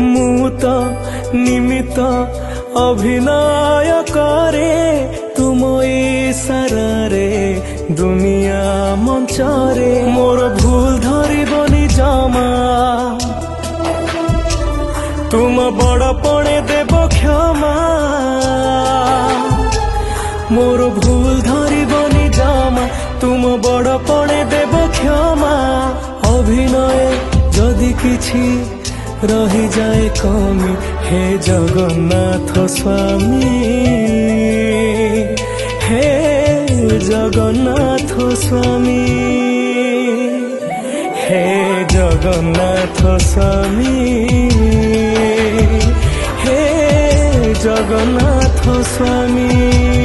मु तो निमित्त अभिनय करे तुम इशारारे दुनिया मंचरे मोर भूल धरबनी जमा तुम बड़पणे देव क्षमा मोर भूल धरबनी जमा तुम बड़पणे देव क्षमा अभिनय जदि किछि रही जाए कमी हे जगन्नाथ स्वामी हे जगन्नाथ स्वामी हे जगन्नाथ स्वामी हे जगन्नाथ स्वामी।